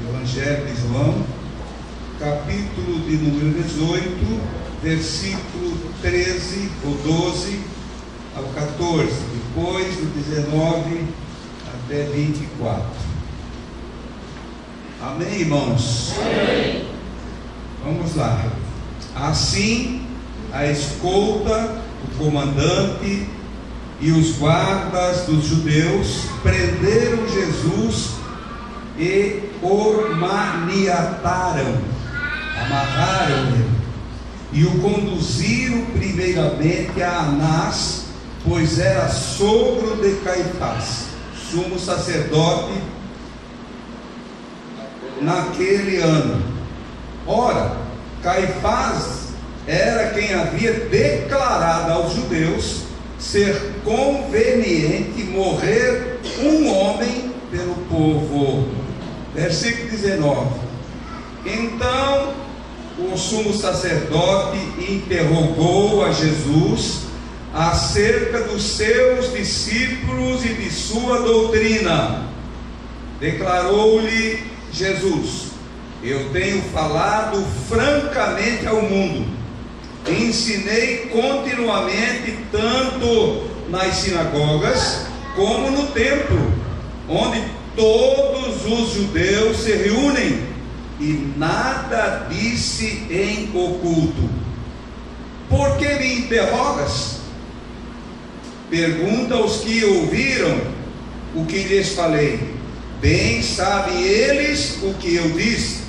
Evangelho de João, capítulo de número 18, versículo 13 ou 12 ao 14, depois do 19 até 24. Amém, irmãos? Amém. Vamos lá. Assim, a escolta, o comandante e os guardas dos judeus prenderam Jesus e o maniataram, amarraram-lhe e o conduziram primeiramente a Anás, pois era sogro de Caifás, sumo sacerdote naquele ano. Ora, Caifás era quem havia declarado aos judeus ser conveniente morrer um homem pelo povo. Versículo 19. Então o sumo sacerdote interrogou a Jesus acerca dos seus discípulos e de sua doutrina. Declarou-lhe Jesus: eu tenho falado francamente ao mundo, ensinei continuamente tanto nas sinagogas como no templo, onde todos os judeus se reúnem, e nada disse em oculto. Por que me interrogas? Pergunta aos que ouviram o que lhes falei. Bem sabem eles o que eu disse.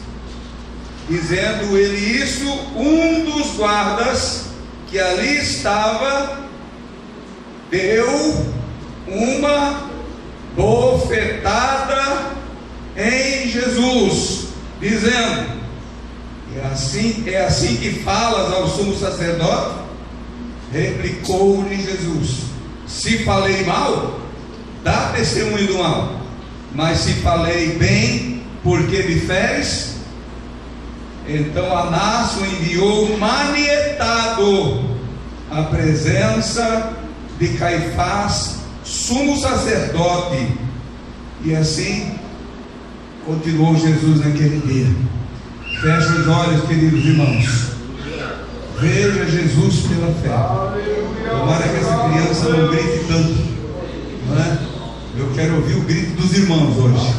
Dizendo ele isso, um dos guardas que ali estava deu uma bofetada em Jesus, dizendo: é assim que falas ao sumo sacerdote? Replicou-lhe Jesus: se falei mal, dá testemunho do mal, mas se falei bem, por que me feres? Então Anás o enviou manietado à presença de Caifás, sumo sacerdote. E assim continuou Jesus naquele dia. Feche os olhos, queridos irmãos. Veja Jesus pela fé. Tomara que essa criança não grite tanto, não é? Eu quero ouvir o grito dos irmãos hoje,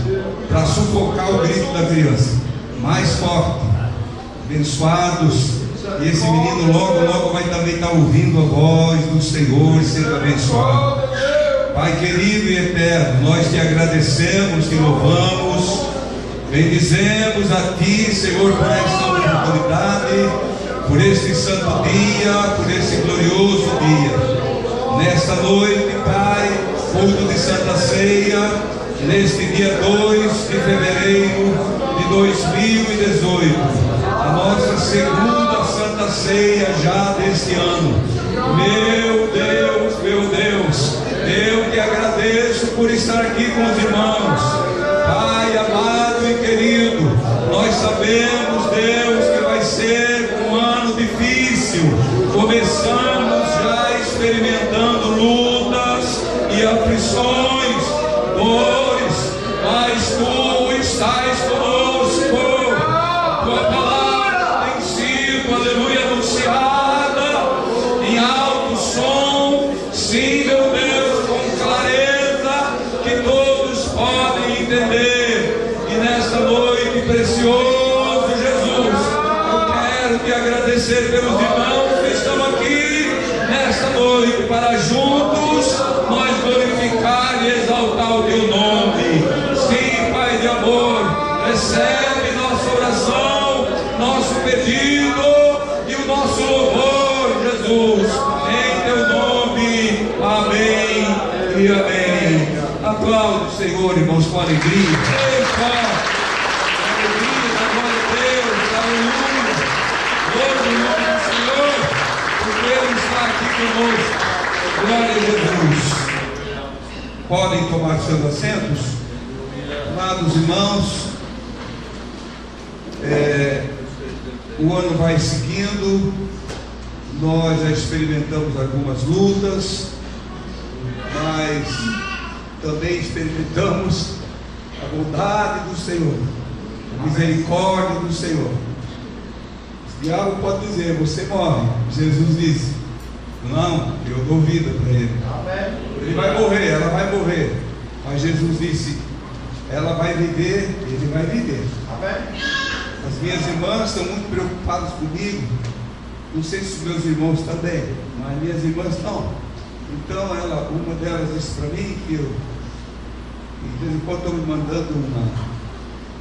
para sufocar o grito da criança. Mais forte. Abençoados. E esse menino logo vai também estar ouvindo a voz do Senhor, sendo abençoado. Pai querido e eterno, nós te agradecemos, te louvamos, bendizemos a ti, Senhor, por esta oportunidade, por este santo dia, por este glorioso dia. Nesta noite, Pai, culto de Santa Ceia, neste dia 2 de fevereiro de 2018, a nossa segunda Santa Ceia já deste ano. Meu Deus, eu te agradeço por estar aqui com os irmãos. Pai amado e querido, nós sabemos, Deus, que vai ser um ano difícil. Começamos já experimentando lutas e aflições, dores, mas tu estás conosco. A tua palavra tem sido, aleluia, anunciada em alto som, sim, meu Deus, com clareza, que todos podem entender. E nesta noite, precioso Jesus, eu quero te agradecer pelos irmãos que estão aqui nesta noite, para juntos nós glorificar e exaltar o teu nome. Sim, Pai de amor, recebe nossa oração, nosso pedido e o nosso louvor, Jesus, em teu nome. Amém e amém. Aplaude o Senhor, irmãos, com alegria. Alegria, glória a Deus, aleluia. Glória ao nome do Senhor, porque Ele está aqui conosco. Glória a Jesus. Podem tomar seus assentos. Amados irmãos, o ano vai seguindo, nós já experimentamos algumas lutas, mas também experimentamos a bondade do Senhor. A misericórdia do Senhor. O diabo pode dizer: você morre. Jesus disse: não, eu dou vida para ele. Ele vai morrer, ela vai morrer. Mas Jesus disse: ela vai viver, ele vai viver. As minhas irmãs estão muito preocupadas comigo. Não sei se os meus irmãos também, mas minhas irmãs não. Então uma delas disse para mim que eu, de vez em quando, estou me mandando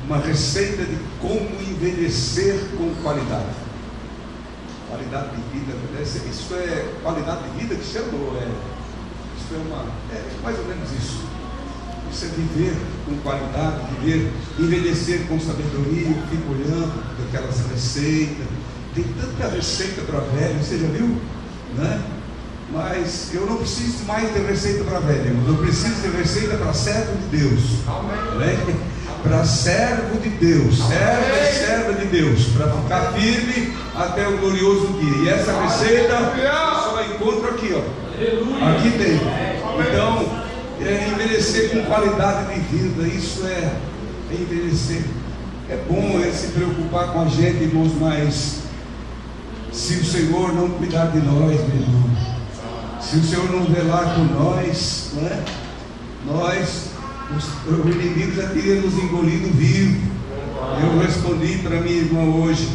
uma receita de como envelhecer com qualidade. Qualidade de vida, isso é qualidade de vida que chamou, isso é mais ou menos isso. Isso é viver com qualidade, envelhecer com sabedoria. Eu fico olhando aquelas receitas, tem tanta receita para velho, você já viu? Né? Mas eu não preciso mais de receita para velho, eu preciso de receita para servo de Deus. Né? Para servo de Deus, serva de Deus, para ficar firme até o glorioso dia. E essa receita eu só encontro aqui, ó. Aqui tem. Então, envelhecer com qualidade de vida, isso é envelhecer. É bom se preocupar com a gente, irmãos, mas se o Senhor não cuidar de nós, meu irmão, se o Senhor não velar por nós, né? O inimigo já teria nos engolido vivo. Eu respondi para minha irmã hoje: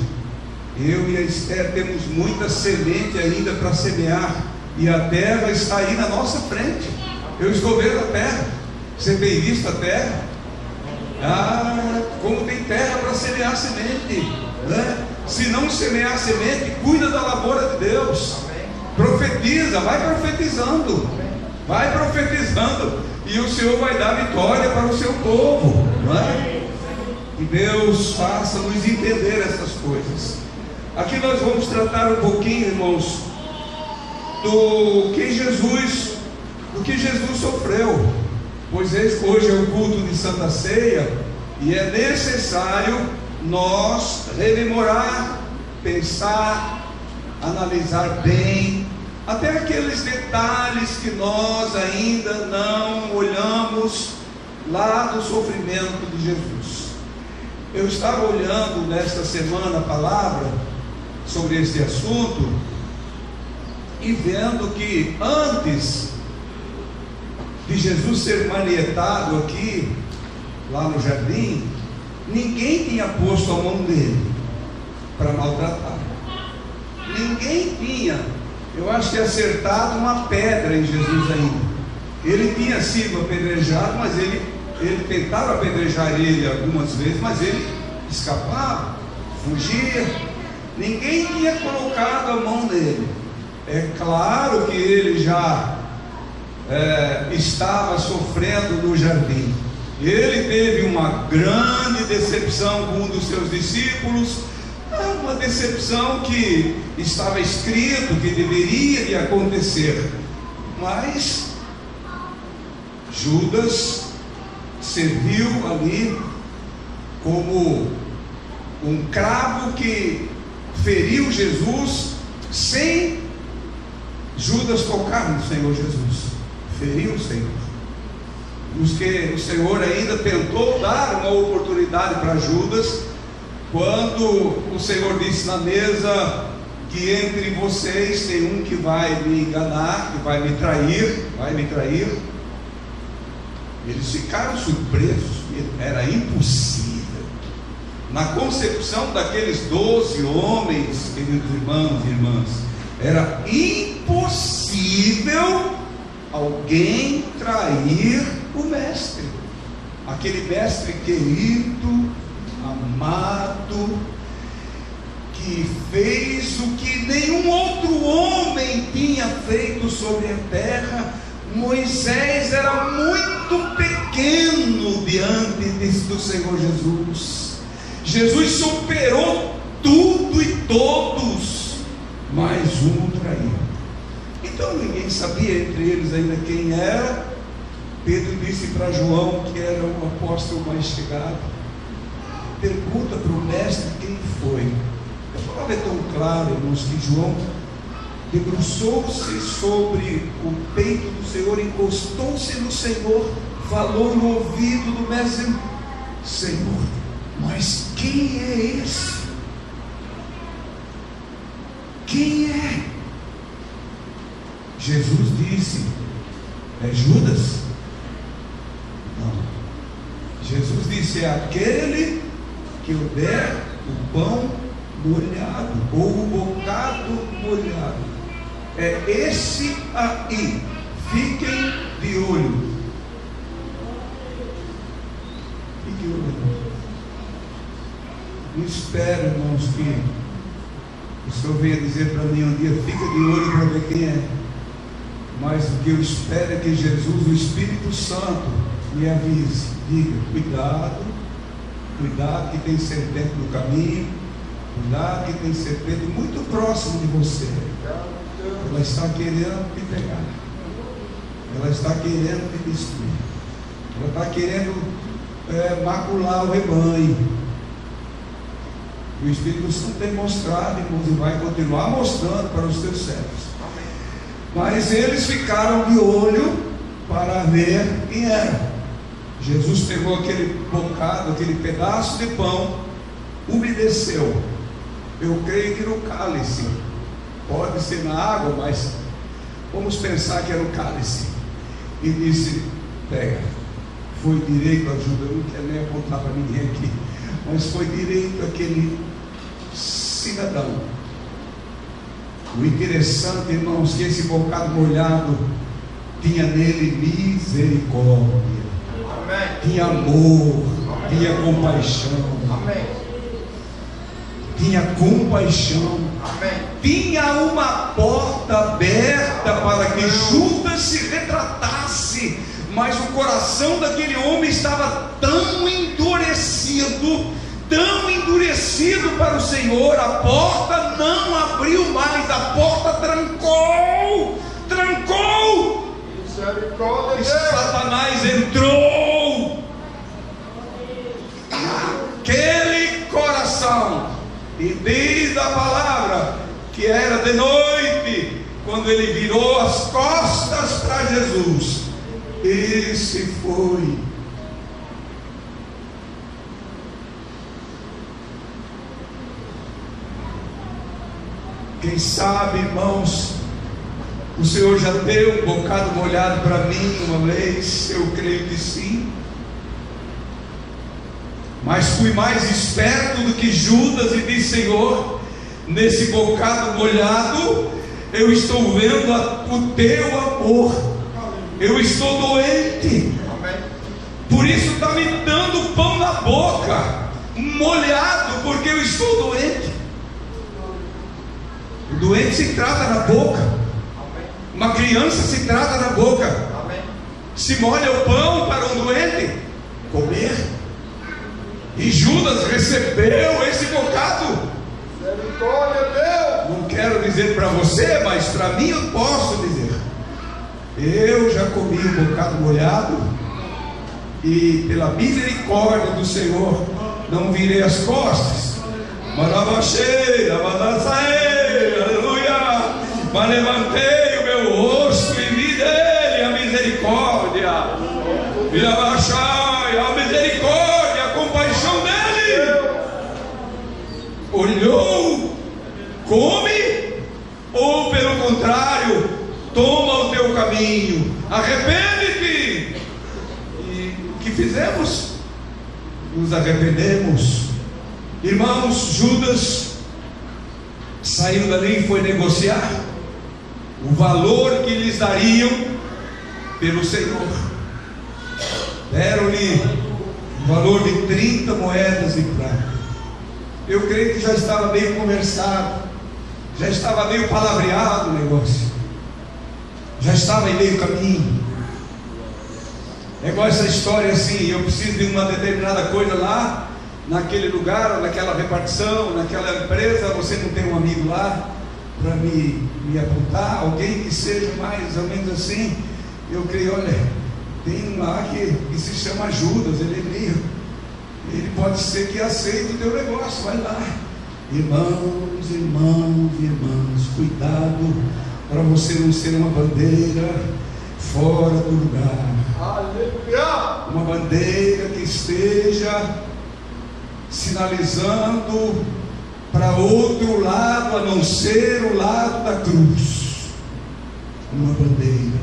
eu e a Esther temos muita semente ainda para semear, e a terra está aí na nossa frente. Eu estou vendo a terra. Você tem visto a terra? Como tem terra para semear semente, né? Se não semear semente, cuida da lavoura de Deus. Profetiza, vai profetizando, e o Senhor vai dar vitória para o seu povo, não é? E Deus faça-nos entender essas coisas. Aqui nós vamos tratar um pouquinho, irmãos, do que Jesus sofreu. Pois hoje é o culto de Santa Ceia, e é necessário nós rememorar, pensar, analisar bem, até aqueles detalhes que nós ainda não olhamos lá do sofrimento de Jesus. Eu estava olhando nesta semana a palavra sobre esse assunto e vendo que antes de Jesus ser manietado aqui, lá no jardim, ninguém tinha posto a mão nele para maltratar. Ninguém tinha, eu acho que acertado uma pedra em Jesus ainda. Ele tinha sido apedrejado, mas ele tentava apedrejar ele algumas vezes, mas ele escapava, fugia. Ninguém tinha colocado a mão nele. É claro que ele já estava sofrendo no jardim. Ele teve uma grande decepção com um dos seus discípulos, uma decepção que estava escrito que deveria de acontecer, mas Judas serviu ali como um cravo que feriu Jesus sem Judas tocar no Senhor Jesus. Feriu o Senhor. O Senhor ainda tentou dar uma oportunidade para Judas, quando o Senhor disse na mesa que entre vocês tem um que vai me enganar, que vai me trair. Eles ficaram surpresos, era impossível. Na concepção daqueles 12 homens, queridos irmãos e irmãs, era impossível alguém trair o mestre, aquele mestre querido, amado, que fez o que nenhum outro homem tinha feito sobre a terra. Moisés era muito pequeno diante do Senhor Jesus. Jesus superou tudo e todos, mas um traiu. Então ninguém sabia entre eles ainda quem era. Pedro disse para João, que era o apóstolo mais chegado: pergunta para o mestre quem foi. A palavra é tão clara, irmãos, que João debruçou-se sobre o peito do Senhor, encostou-se no Senhor, falou no ouvido do mestre: Senhor, Mas quem é esse? Quem é? Jesus disse: é Judas? Não. Jesus disse: é aquele que eu der o pão molhado, ou o bocado molhado. É esse aí. Fiquem de olho. Fiquem de olho. Não espero, irmãos, que o Senhor venha dizer para mim um dia: fica de olho para ver quem é. Mas o que eu espero é que Jesus, o Espírito Santo, me avise, diga: cuidado, cuidado que tem serpente no caminho, cuidado que tem serpente muito próximo de você. Ela está querendo te pegar, ela está querendo te destruir, ela está querendo macular o rebanho. O Espírito Santo tem mostrado, irmãos, e vai continuar mostrando para os seus servos. Mas eles ficaram de olho para ver quem era. Jesus pegou aquele bocado, aquele pedaço de pão, umedeceu. Eu creio que no cálice, pode ser na água, mas vamos pensar que era o cálice. E disse: pega. Foi direito a Judas. Eu não quero nem apontar para ninguém aqui, mas foi direito aquele cidadão. O interessante, irmãos, que esse bocado molhado tinha nele misericórdia. Amém. Tinha amor. Amém. Tinha compaixão. Amém. Tinha compaixão. Amém. Tinha uma porta aberta para que Judas se retratasse, mas o coração daquele homem estava tão endurecido para o Senhor, a porta não abriu mais, a porta trancou. E Satanás entrou naquele coração, e diz a palavra que era de noite, quando ele virou as costas para Jesus, ele se foi. Quem sabe, irmãos, o Senhor já deu um bocado molhado para mim uma vez, eu creio que sim. Mas fui mais esperto do que Judas e disse: Senhor, nesse bocado molhado, eu estou vendo o teu amor. Eu estou doente, por isso está me dando pão na boca, molhado, porque eu estou doente. O doente se trata na boca. Uma criança se trata na boca. Se molha o pão para um doente comer. E Judas recebeu esse bocado. Não quero dizer para você, mas para mim eu posso dizer. Eu já comi um bocado molhado, e pela misericórdia do Senhor não virei as costas, aleluia, mas levantei o meu rosto e vi dele a misericórdia, a misericórdia, a compaixão dele. Olhou, come, ou pelo contrário, toma o teu caminho, arrepende-te. E o que fizemos? Nos arrependemos. Irmãos, Judas saiu dali e foi negociar o valor que lhes dariam pelo Senhor. Deram-lhe o valor de 30 moedas de prata. Eu creio que já estava meio conversado, já estava meio palavreado o negócio, já estava em meio caminho. É igual essa história assim: eu preciso de uma determinada coisa lá, naquele lugar, ou naquela repartição, naquela empresa, você não tem um amigo lá para me apontar, alguém que seja mais ou menos assim. Eu creio, olha, tem um lá que se chama Judas, ele pode ser que aceite o teu negócio, vai lá. Irmãos, cuidado para você não ser uma bandeira fora do lugar. Aleluia! Uma bandeira que esteja sinalizando para outro lado, a não ser o lado da cruz, uma bandeira.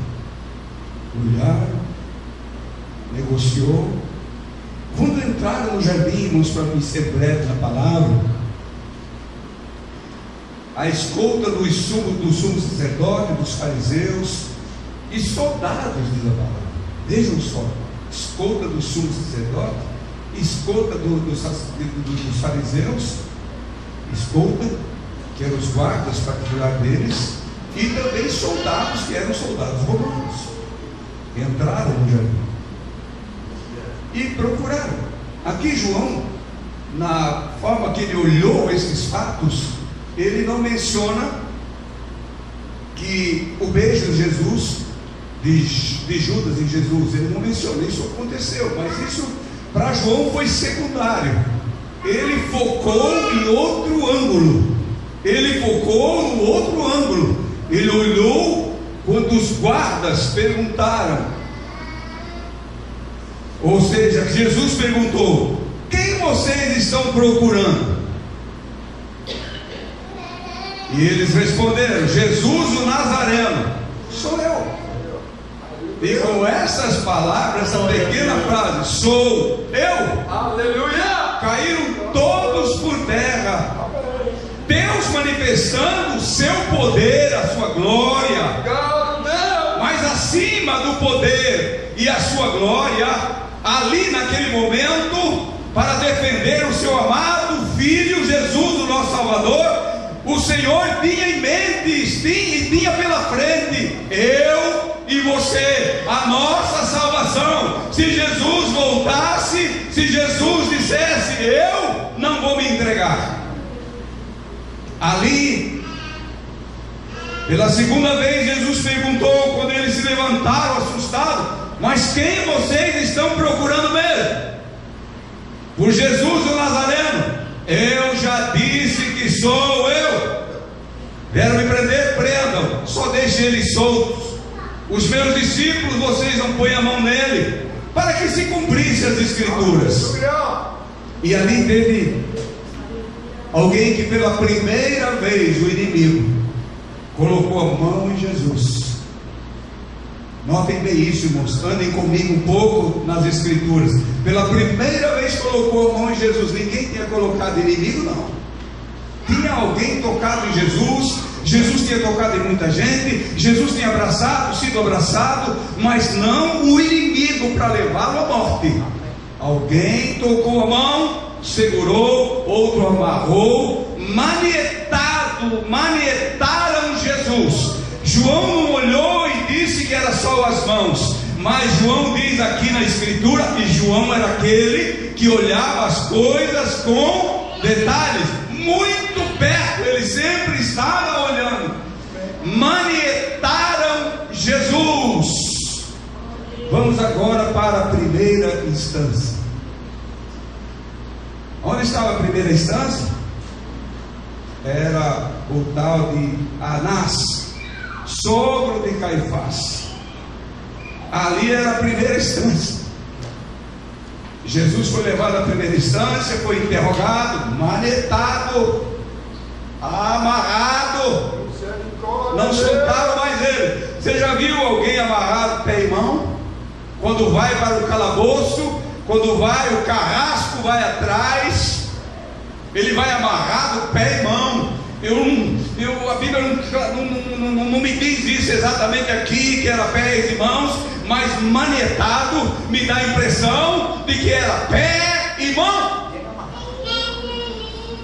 Olharam, negociou. Quando entraram no jardim, irmãos, para ser breve na palavra, a escolta do sumo sacerdote, dos fariseus e soldados, diz a palavra. Vejam só, escolta do sumo sacerdote, escolta dos fariseus, escolta, que eram os guardas particulares deles, e também soldados, que eram soldados romanos. Entraram no jardim e procuraram. Aqui João, na forma que ele olhou esses fatos, ele não menciona que o beijo de Jesus, de Judas em Jesus, ele não menciona, isso aconteceu, mas isso para João foi secundário. Ele focou em outro ângulo, ele focou no outro ângulo. Ele olhou quando os guardas perguntaram, ou seja, Jesus perguntou: quem vocês estão procurando? E eles responderam: Jesus o Nazareno. Sou eu. E com essas palavras, essa pequena frase, sou eu, aleluia, caíram todos por terra. Deus manifestando o seu poder, a sua glória. Mas acima do poder e a sua glória, ali naquele momento, para defender o seu amado Filho Jesus, o nosso Salvador, o Senhor tinha em mente e tinha pela frente eu e você, a nossa salvação. Se Jesus voltasse, se Jesus dissesse: eu não vou me entregar, ali, pela segunda vez, Jesus perguntou, quando eles se levantaram assustados: mas quem vocês estão procurando mesmo? Por Jesus o Nazareno. Eu já disse que sou eu. Vieram me prender? Prendam, só deixem eles soltos. Os meus discípulos, vocês não põem a mão nele, para que se cumprissem as escrituras. E ali teve alguém que pela primeira vez, o inimigo, colocou a mão em Jesus. Notem bem isso, irmãos, andem comigo um pouco nas escrituras. Pela primeira vez colocou a mão em Jesus. Ninguém tinha colocado inimigo, não. Tinha alguém tocado em Jesus. Jesus tinha tocado em muita gente. Jesus tinha abraçado, sido abraçado, mas não o inimigo para levá-lo à morte. Alguém tocou a mão, segurou, outro amarrou, manietaram Jesus. João não olhou e disse que era só as mãos, mas João diz aqui na escritura que João era aquele que olhava as coisas com detalhes, muito perto, ele sempre estava olhando. Manietaram Jesus. Vamos agora para a primeira instância. Onde estava a primeira instância? Era o tal de Anás, sogro de Caifás. Ali era a primeira instância. Jesus foi levado à primeira instância, foi interrogado, manietado, amarrado, não soltaram mais ele. Você já viu alguém amarrado pé e mão? Quando vai para o calabouço, quando vai, o carrasco vai atrás, ele vai amarrado pé e mão. A Bíblia não me diz isso exatamente aqui, que era pés e mãos, mas manietado me dá a impressão de que era pé e mão.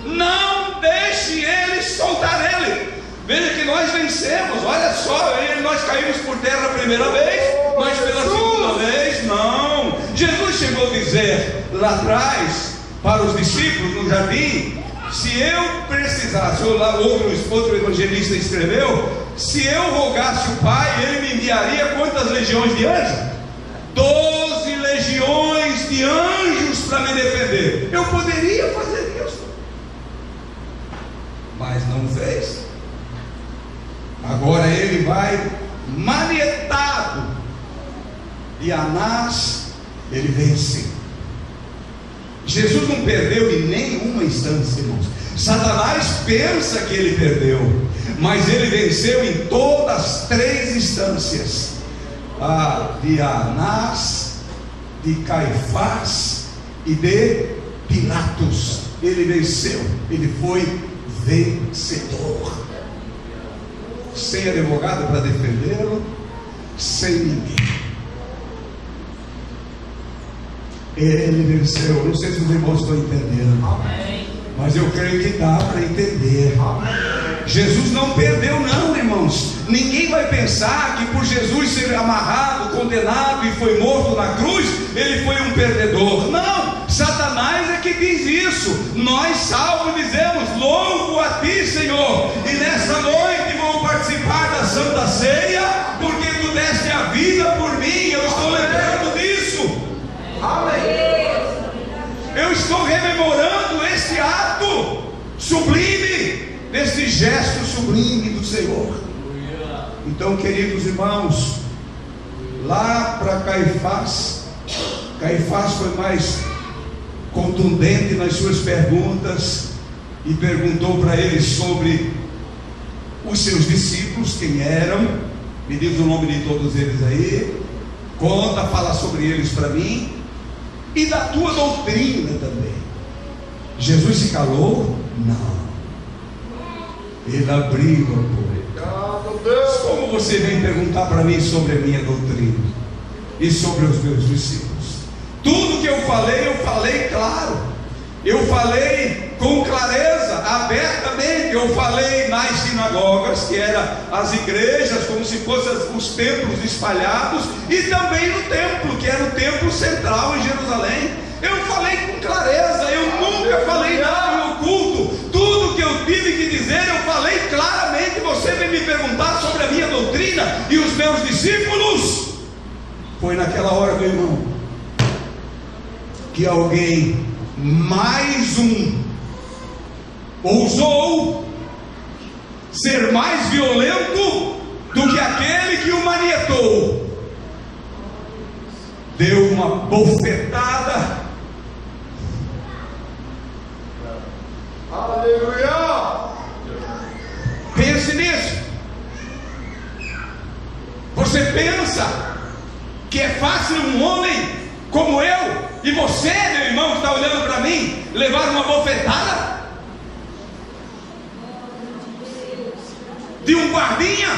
Não deixe eles soltar ele. Veja que nós vencemos. Olha só, nós caímos por terra a primeira vez, mas pela segunda vez não. Jesus chegou a dizer lá atrás para os discípulos no jardim: se eu precisasse, outro evangelista escreveu, se eu rogasse o Pai, Ele me enviaria quantas legiões de anjos? 12 legiões de anjos para me defender. Eu poderia fazer isso, mas não fez. Agora ele vai manietado, e Anás, ele vence. Jesus não perdeu e nem instância, irmãos. Satanás pensa que ele perdeu, mas ele venceu em todas as 3 instâncias: a de Anás, de Caifás e de Pilatos. Ele venceu, ele foi vencedor, sem advogado para defendê-lo, sem ninguém. Ele venceu. Não sei se os irmãos estão entendendo. Amém. Mas eu creio que dá para entender. Amém. Jesus não perdeu não, irmãos. Ninguém vai pensar que por Jesus ser amarrado, condenado e foi morto na cruz, ele foi um perdedor. Não, Satanás é que diz isso. Nós salvos dizemos: louvo a ti, Senhor, e nessa noite vou participar da Santa Ceia, porque tu deste a vida por mim. Eu estou lembrando disso. Amém. Eu estou rememorando esse ato sublime, esse gesto sublime do Senhor. Então, queridos irmãos, lá para Caifás foi mais contundente nas suas perguntas e perguntou para ele sobre os seus discípulos, quem eram. Me diz o nome de todos eles aí, conta, fala sobre eles para mim, e da tua doutrina também. Jesus se calou? Não. Ele abriu a boca. Como você vem perguntar para mim sobre a minha doutrina e sobre os meus discípulos? Tudo que eu falei claro. Eu falei com clareza, abertamente. Eu falei nas sinagogas, que eram as igrejas, como se fossem os templos espalhados, e também no templo, que era o templo central em Jerusalém. Eu falei com clareza, eu nunca falei nada em oculto. Tudo que eu tive que dizer, eu falei claramente. Você vem me perguntar sobre a minha doutrina e os meus discípulos. Foi naquela hora, meu irmão, que alguém, mais um, ousou ser mais violento do que aquele que o manietou. Deu uma bofetada. Aleluia! Pense nisso. Você pensa que é fácil um homem como eu e você, meu irmão, que está olhando para mim, levar uma bofetada de um guardinha,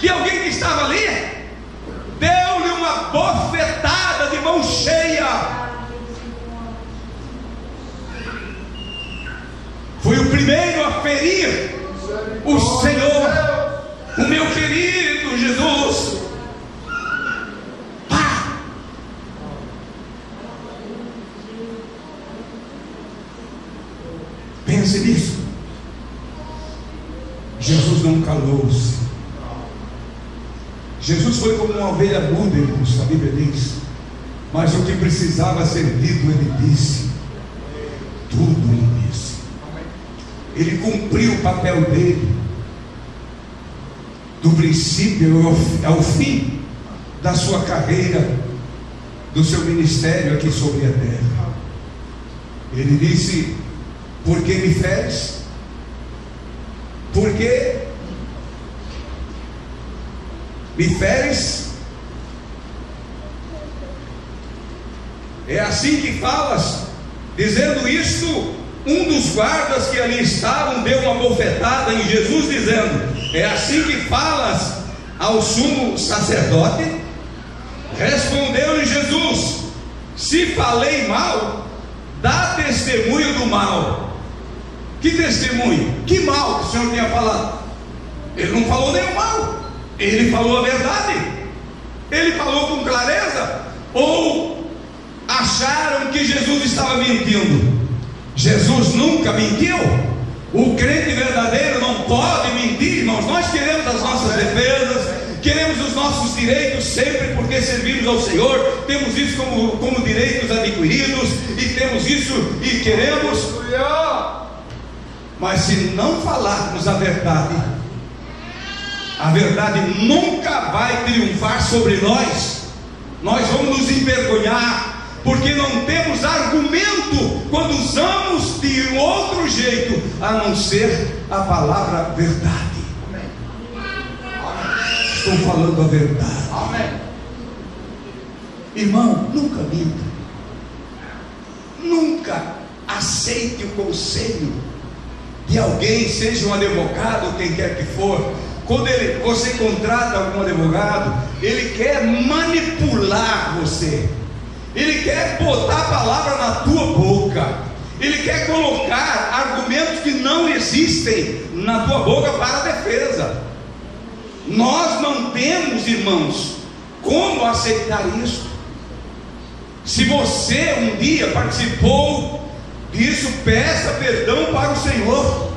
de alguém que estava ali? Deu-lhe uma bofetada de mão cheia. Foi o primeiro a ferir o Senhor, o meu querido Jesus. Pense nisso. Jesus não calou-se. Jesus foi como uma ovelha muda, irmãos, a Bíblia diz. Mas o que precisava ser dito, ele disse. Tudo ele disse. Ele cumpriu o papel dele, do princípio ao fim da sua carreira, do seu ministério aqui sobre a terra. Ele disse: por que me feres? Por que me feres? É assim que falas. Dizendo isto, um dos guardas que ali estavam deu uma bofetada em Jesus, dizendo: é assim que falas ao sumo sacerdote? Respondeu-lhe Jesus: se falei mal, dá testemunho do mal. Que testemunho? Que mal que o Senhor tinha falado? Ele não falou nenhum mal, ele falou a verdade. Ele falou com clareza. Ou acharam que Jesus estava mentindo? Jesus nunca mentiu. O crente verdadeiro não pode mentir, irmãos. Nós queremos as nossas defesas, queremos os nossos direitos sempre, porque servimos ao Senhor, temos isso como direitos adquiridos, e temos isso e queremos. Mas se não falarmos a verdade nunca vai triunfar sobre nós. Nós vamos nos envergonhar, porque não temos argumento quando usamos de outro jeito a não ser a palavra verdade. Estou falando a verdade. Irmão, nunca minta, nunca aceite o conselho de alguém, seja um advogado ou quem quer que for. Quando você contrata algum advogado, ele quer manipular você, ele quer botar a palavra na tua boca, ele quer colocar argumentos que não existem na tua boca para a defesa. Nós não temos, irmãos, como aceitar isso. Se você um dia participou disso, peça perdão para o Senhor.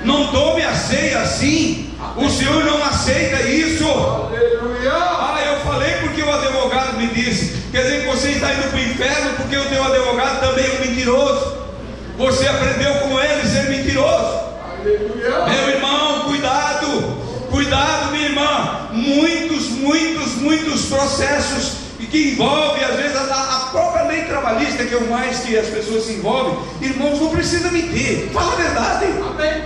Não tome a ceia assim. O Senhor não aceita isso. Eu falei porque o advogado me disse. Quer dizer que você está indo para o inferno porque o teu advogado também é um mentiroso. Você aprendeu com ele a ser mentiroso. Meu irmão, cuidado, minha irmã. Muitos processos que envolvem, às vezes, a própria lei trabalhista, que é o mais que as pessoas se envolvem. Irmãos, não precisa mentir. Fala a verdade. Amém.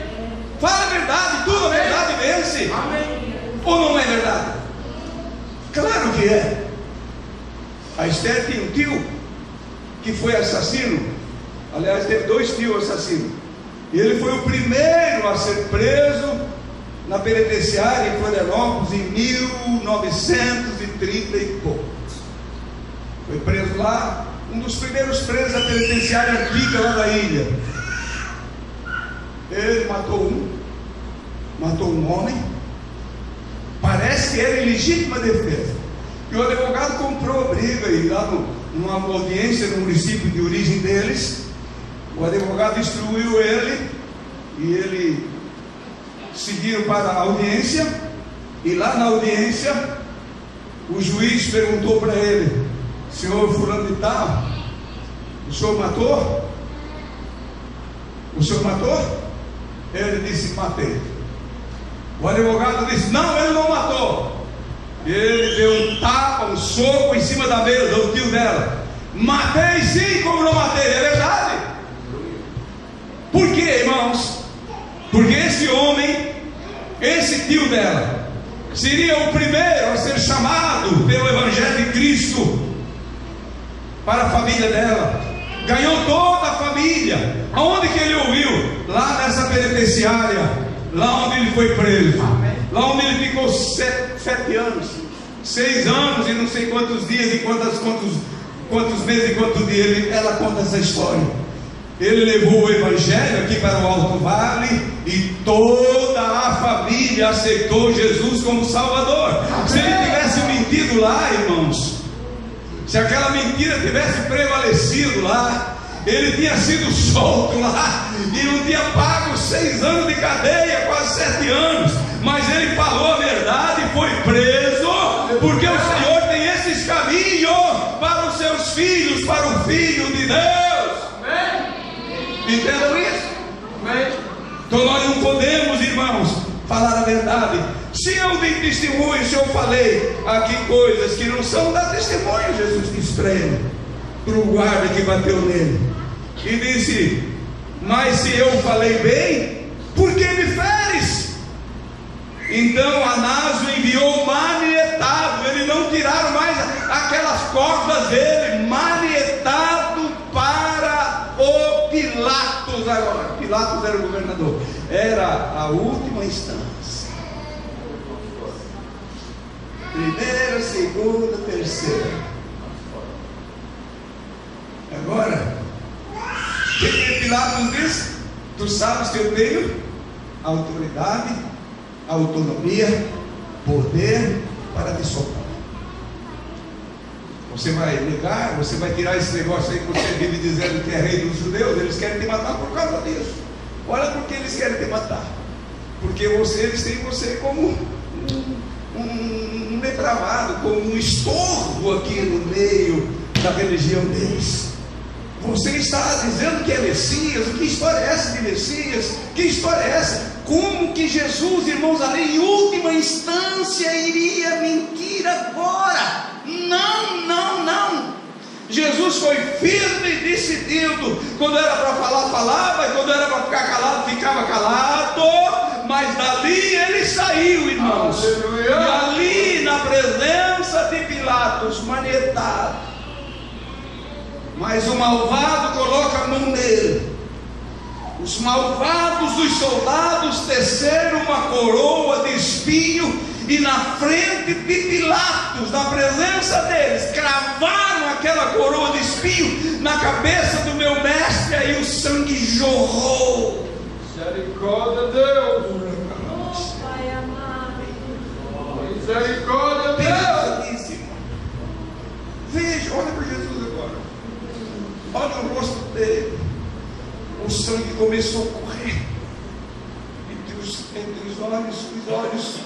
Fala a verdade, tudo a verdade vence. Amém. Ou não é verdade? Claro que é. A Esther tinha um tio que foi assassino. Aliás, teve 2 tios assassinos. E ele foi o primeiro a ser preso na penitenciária em Florianópolis em 1930 e pouco. Foi preso lá, um dos primeiros presos da penitenciária antiga lá da ilha. Ele matou um homem. Parece que era em legítima defesa. E o advogado comprou a briga, e lá numa audiência no município de origem deles, o advogado instruiu ele, e ele seguiram para a audiência. E lá na audiência, o juiz perguntou para ele: senhor fulano de tal, o senhor matou? O senhor matou? Ele disse: matei. O advogado disse: não, ele não matou. Ele deu um tapa, um soco em cima da mesa, o tio dela: matei sim, como não matei? É verdade. Por quê, irmãos? Porque esse homem, esse tio dela, seria o primeiro a ser chamado pelo Evangelho de Cristo para a família dela. Ganhou toda a família. Aonde que ele ouviu? Lá nessa penitenciária, lá onde ele foi preso. Lá onde ele ficou 7 anos, 6 anos e não sei quantos dias e quantos meses e quantos dias. Ela conta essa história. Ele levou o Evangelho aqui para o Alto Vale e toda a família aceitou Jesus como Salvador. Se ele tivesse mentido lá, irmãos, se aquela mentira tivesse prevalecido lá, ele tinha sido solto lá e não tinha pago 6 anos de cadeia, quase 7 anos. Mas ele falou a verdade e foi preso, porque o Senhor tem esses caminhos para os seus filhos, para o Filho de Deus. Entendam isso? Amém. Então nós não podemos, irmãos, falar a verdade. Se eu dei testemunho, se eu falei aqui coisas que não são, dá testemunho. Jesus disse para ele, para o guarda que bateu nele, e disse: mas se eu falei bem, por que me feres? Então Anás o enviou manietado. Eles não tiraram mais aquelas cordas dele, manietado para o Pilatos. Agora, Pilatos era o governador, era a última instância. Primeira, segunda, terceira. Agora, o que Pilatos diz? Tu sabes que eu tenho autoridade, autonomia, poder para te soltar. Você vai negar, você vai tirar esse negócio aí que você vive dizendo que é rei dos judeus. Eles querem te matar por causa disso. Olha por que eles querem te matar. Porque eles têm você como um depravado, como um estorvo aqui no meio da religião deles. Você está dizendo que é Messias. Que história é essa de Messias? Que história é essa? Como que Jesus, irmãos, ali em última instância iria mentir agora? Não. Jesus foi firme e decidido. Quando era para falar, falava, e quando era para ficar calado, ficava calado. Mas dali ele saiu, irmãos. Aleluia. E ali, na presença de Pilatos, manietado. Mas o malvado coloca a mão nele. Os malvados dos soldados teceram uma coroa de espinho e na frente de Pilatos, na presença deles, cravaram aquela coroa de espinho na cabeça do meu mestre, aí o sangue jorrou. Misericórdia, Deus. Oh, Pai amado. Misericórdia, Deus. Veja, olha para Jesus agora. Olha o rosto dele. O sangue começou a correr entre os olhos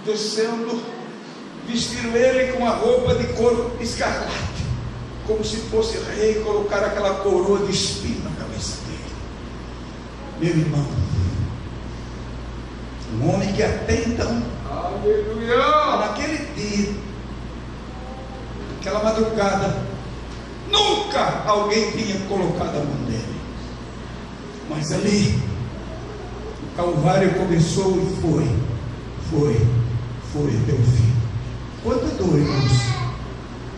descendo. Vestiram ele com a roupa de cor escarlate, como se fosse rei, e colocaram aquela coroa de espinho na cabeça dele. Meu irmão, um homem que até então, Aleluia. naquele dia, aquela madrugada, nunca alguém tinha colocado a mão dele. Mas ali, o Calvário começou e foi até o fim. Quanta dor, irmãos.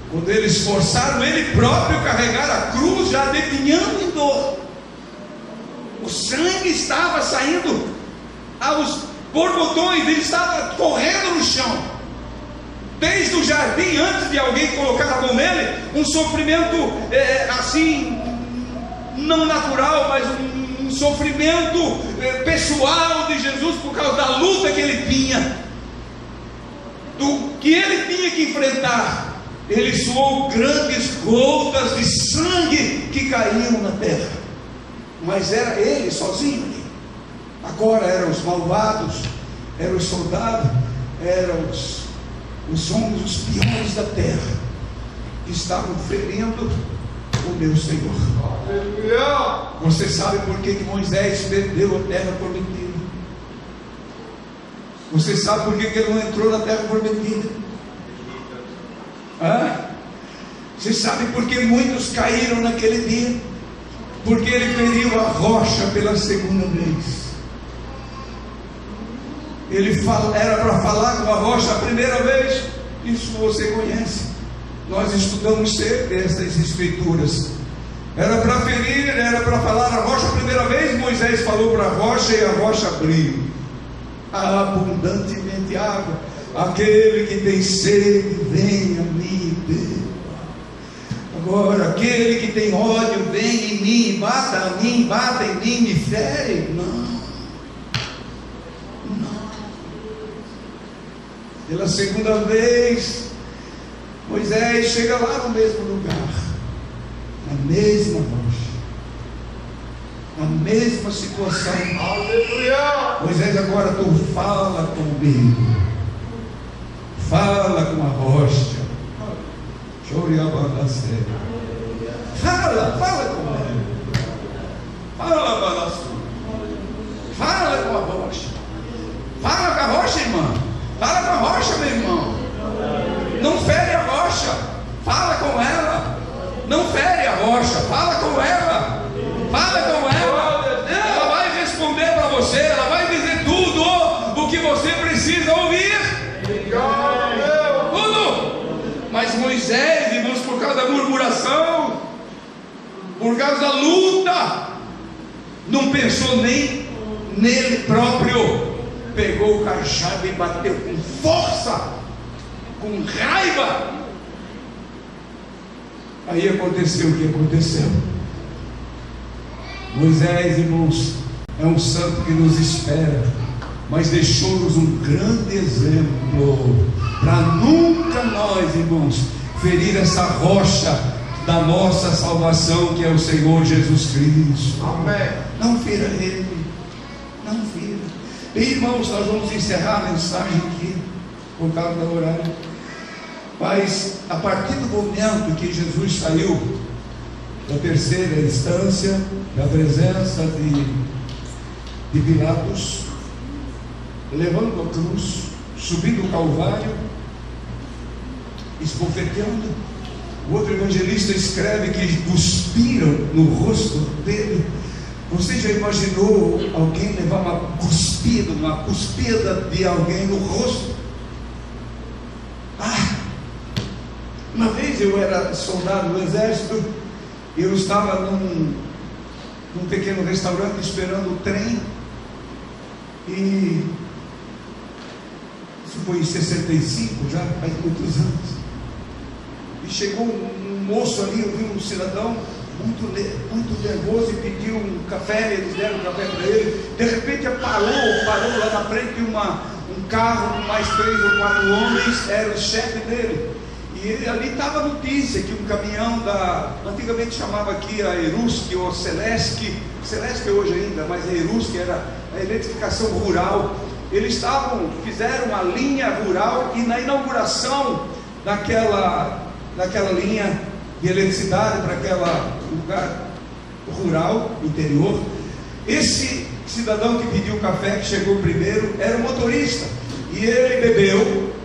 Quando eles forçaram ele próprio a carregar a cruz, já definhando em dor. O sangue estava saindo aos borbotões, ele estava correndo no chão. Desde o jardim, antes de alguém colocar a mão nele, um sofrimento assim, não natural, mas um sofrimento pessoal de Jesus por causa da luta que ele tinha, do que ele tinha que enfrentar. Ele suou grandes gotas de sangue que caíam na terra, mas era ele sozinho ali. Agora eram os malvados, eram os soldados, eram os homens, os piores da terra, que estavam ferindo o meu Senhor. Aleluia. Você sabe por que Moisés perdeu a terra prometida? Você sabe por que ele não entrou na terra prometida? Você sabe por que muitos caíram naquele dia? Porque ele feriu a rocha pela segunda vez. Era para falar com a rocha a primeira vez. Isso você conhece. Nós estudamos sempre essas escrituras. Era para ferir, era para falar a rocha a primeira vez. Moisés falou para a rocha e a rocha abriu abundantemente água. Aquele que tem sede, venha a mim e beba. Agora, aquele que tem ódio, vem em mim, bata em mim, me fere. Não. Pela segunda vez, Moisés chega lá no mesmo lugar, na mesma rocha, na mesma situação. Aleluia. Moisés, agora tu fala comigo, fala com a rocha. Fala com ela. Fala, Balaçu. Fala com a rocha. Fala com a rocha, irmã. Fala com a rocha, meu irmão. Não fere a rocha. Fala com ela. Não fere a rocha. Fala com ela. Fala com ela. Ela vai responder para você. Ela vai dizer tudo o que você precisa ouvir. Tudo. Mas Moisés, irmãos, por causa da murmuração, por causa da luta, não pensou nem nele próprio. Pegou o cajado e bateu com força, com raiva. Aí aconteceu o que aconteceu. Moisés, irmãos, é um santo que nos espera, mas deixou-nos um grande exemplo para nunca nós, irmãos, ferir essa rocha da nossa salvação, que é o Senhor Jesus Cristo. Amém. Não fira ele, não fira. E, irmãos, nós vamos encerrar a mensagem aqui por causa do horário. Mas a partir do momento que Jesus saiu da terceira instância, da presença de Pilatos, levando a cruz, subindo o Calvário, esbofeteando, O outro evangelista escreve que cuspiram no rosto dele. Você já imaginou alguém levar uma cuspida de alguém no rosto? Uma vez eu era soldado do exército, eu estava num pequeno restaurante esperando o trem, e isso foi em 65, já faz muitos anos. E chegou um moço ali, eu vi um cidadão muito nervoso e pediu um café, eles deram um café para ele. De repente parou lá na frente um carro com mais 3 ou 4 homens, era o chefe dele. E ele, ali estava a notícia que um caminhão antigamente chamava aqui a Erusk ou Celesc hoje ainda, mas a Erusk era a eletrificação rural. Eles fizeram uma linha rural, e na inauguração daquela linha de eletricidade para aquele lugar rural, interior, esse cidadão que pediu café, que chegou primeiro, era o motorista, e ele bebeu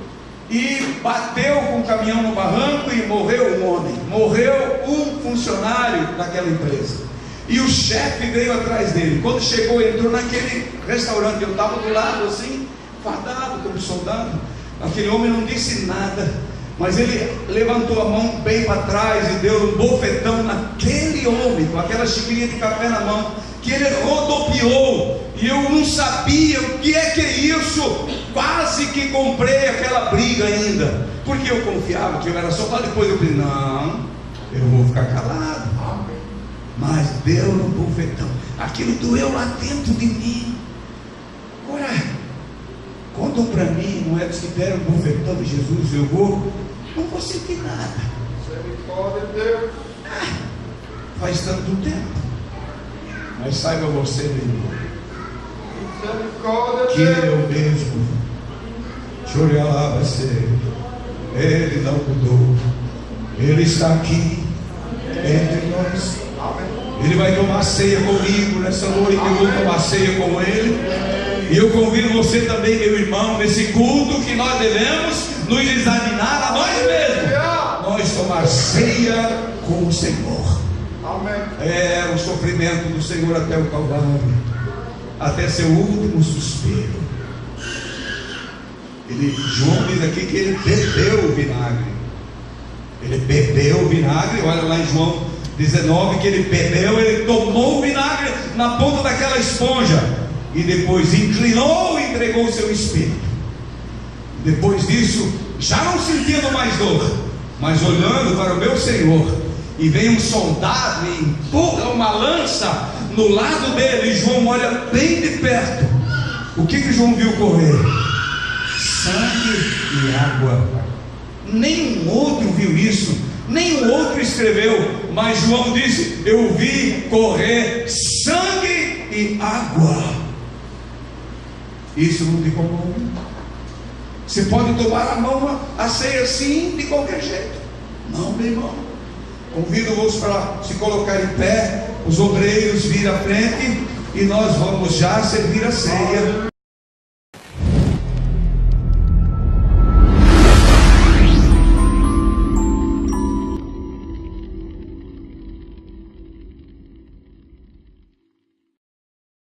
e bateu com o caminhão no barranco e morreu um homem, morreu um funcionário daquela empresa, e o chefe veio atrás dele. Quando chegou, entrou naquele restaurante, eu estava do lado assim, fardado como soldado. Aquele homem não disse nada, mas ele levantou a mão bem para trás e deu um bofetão naquele homem, com aquela xicrinha de café na mão, que ele rodopiou, e eu não sabia o que é isso. Quase que comprei aquela briga ainda, porque eu confiava que eu era soldado. Depois eu falei, não, eu vou ficar calado. Mas deu um bofetão, aquilo doeu lá dentro de mim. Agora, contam para mim, moedas que deram um bofetão de Jesus, não vou sentir nada. Misericórdia de Deus. Faz tanto tempo. Mas saiba você, meu irmão, Misericórdia de que Deus. Ele é o mesmo. Choralava-se. Ele não mudou. Ele está aqui entre nós. Ele vai tomar ceia comigo nessa noite. Eu vou tomar ceia com Ele. E eu convido você também, meu irmão, nesse culto, que nós devemos nos examinar a nós mesmos. Nós tomar ceia com o Senhor. É o sofrimento do Senhor até o Calvário, até seu último suspiro. João diz aqui que ele bebeu o vinagre. Ele bebeu o vinagre. Olha lá em João 19, que ele tomou o vinagre na ponta daquela esponja, e depois inclinou e entregou o seu espírito. Depois disso, já não sentindo mais dor, mas olhando para o meu Senhor, e vem um soldado e empurra uma lança no lado dele, e João olha bem de perto. O que João viu correr? Sangue e água. Nenhum outro viu isso, nenhum outro escreveu, mas João disse: eu vi correr sangue e água. Isso não te comove? Você pode tomar a ceia assim, de qualquer jeito. Não, meu irmão. Convido-vos para se colocar em pé, os obreiros vir à frente, e nós vamos já servir a ceia.